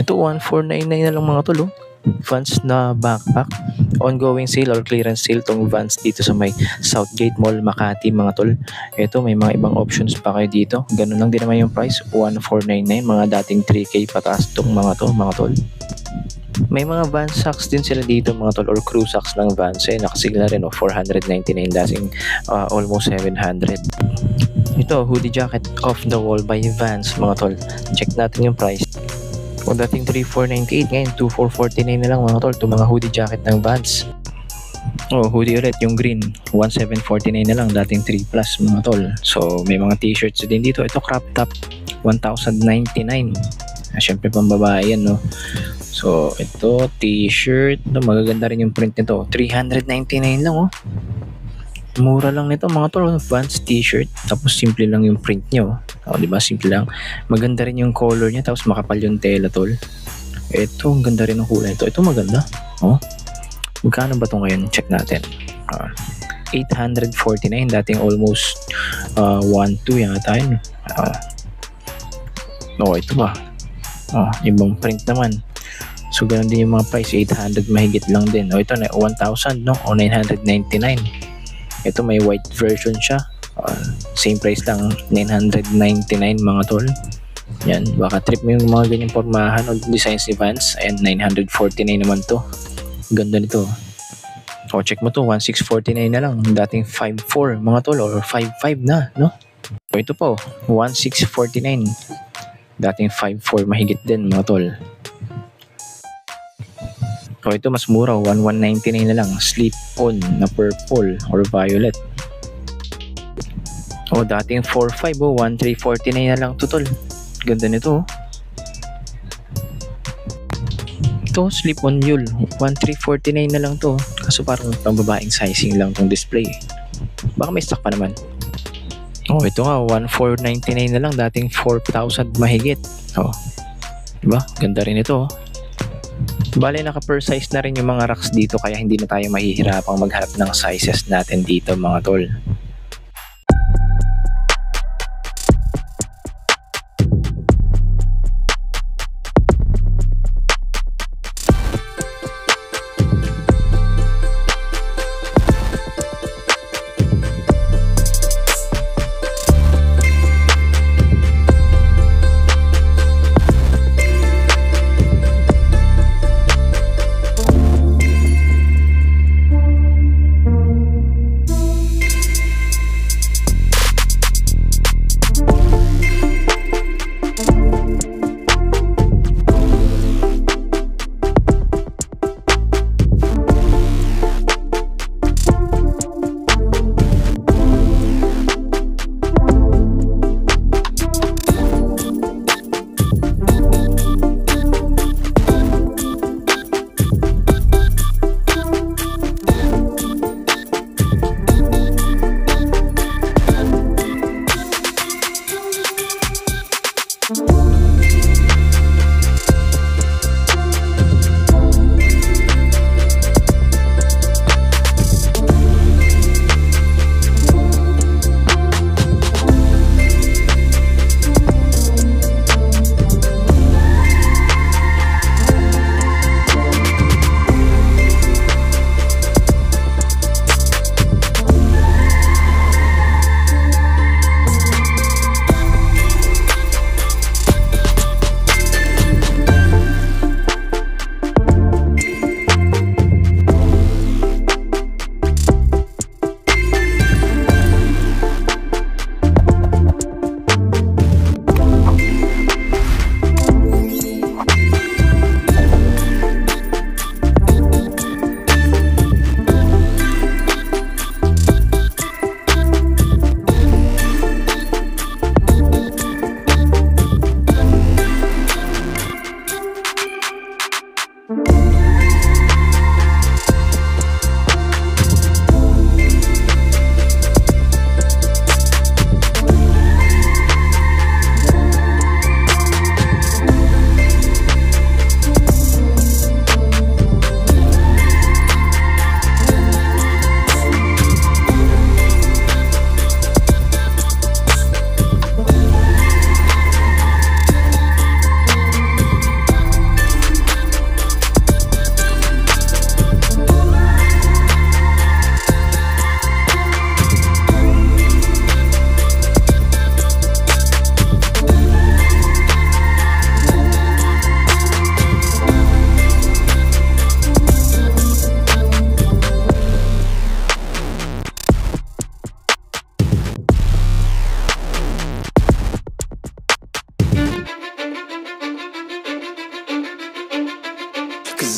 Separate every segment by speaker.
Speaker 1: Ito 1499 na lang mga tol, oh. Vans na backpack. Ongoing sale or clearance sale tong Vans dito sa may Southgate Mall, Makati mga tol. Ito may mga ibang options pa kayo dito. Ganun lang din naman yung price, 1499, mga dating 3K pataas tong mga to mga tol. May mga Vans socks din sila dito mga tol, or crew socks ng Vans. Nakasigla rin, 499, dating almost 700. Ito, hoodie jacket off the wall by Vans mga tol. Check natin yung price. O dating 3498, ngayon 2449 na lang mga tol. Ito mga hoodie jacket ng Vans. Hoodie ulit, yung green, 1749 na lang, dating 3 plus mga tol. So may mga t-shirts din dito. Ito crop top, 1099. Syempre pang babae yan, no. So ito t-shirt, magaganda rin yung print nito, 399 lang, oh. Mura lang nito mga tol, Vans t-shirt, tapos simple lang yung print nyo. Di ba? Simple lang. Maganda rin yung color niya, tapos makapal yung tela tol. Ito, ang ganda rin ng kulay ito. Ito maganda. Magkano ba ito ngayon? Check natin. 849, dating almost 1.2 yata yun. Ito ba? Ibang print naman. So ganun din yung mga price, 800 mahigit lang din. Ito na 1,000, no? O 999. Ito may white version siya. Same price lang, 999 mga tol. Yan, baka trip mo yung mga ganyang pormahan o designs ni Vans. Ayan, 949 naman to. Ganda nito. Check mo to, 1649 na lang. Dating 54 mga tol, or 55 na, no? Ito po, 1649. Dating 54 mahigit din mga tol. Ito mas mura, 1199 na lang. Slip on na purple or violet. Dating 45, 1349 na lang to tol. Ganda nito. Ito slip on mule, 1349 na lang to. Kaso parang pambabaeng sizing lang tong display. Baka may stock pa naman. Ito nga, 1499 na lang, dating 4,000 mahigit. Diba? Ganda rin ito. Bale, naka-per size na rin yung mga racks dito, kaya hindi na tayo mahihirapang maghanap ng sizes natin dito mga tol.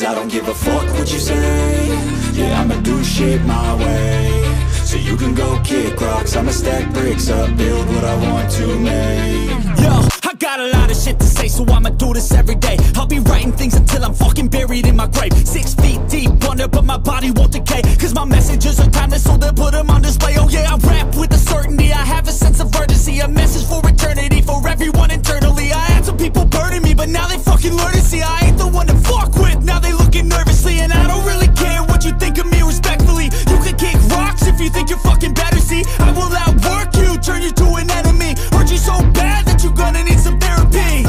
Speaker 2: cause I don't give a fuck what you say. Yeah, I'ma do shit my way. So you can go kick rocks, I'ma stack bricks up, build what I want to make.
Speaker 3: Yo, I got a lot of shit to say, so I'ma do this every day. I'll be writing things until I'm fucking buried in my grave. 6 feet deep under, but my body won't decay, cause my messages are timeless, so they'll put them on display. Oh yeah, I rap with a certainty, I have a sense of urgency, a message for eternity, for everyone internally. I had some people burning me, but now they fucking learn to see I ain't the one to fuck with, now they looking nervously. And I don't really care what you think of me, respectfully. You can kick rocks if you think you're fucking better, see I will outwork you, turn you to an enemy. Hurt you so bad that you're gonna need some therapy.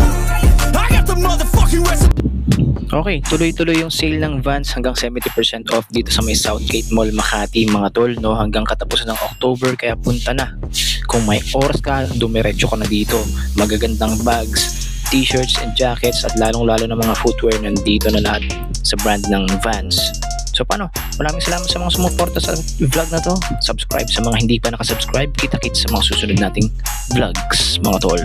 Speaker 3: I got the motherfucking recipe.
Speaker 1: Okay, tuloy-tuloy yung sale ng Vans hanggang 70% off dito sa may Southgate Mall, Makati mga tol, no? Hanggang katapusan ng October, kaya punta na. Kung may oras ka, dumiretso ka na dito. Magagandang bags, t-shirts and jackets at lalong-lalo na mga footwear nandito na lahat sa brand ng Vans. So paano? Maraming salamat sa mga sumuporta sa vlog na to. Subscribe sa mga hindi pa nakasubscribe. Kita-kits sa mga susunod nating vlogs mga tol.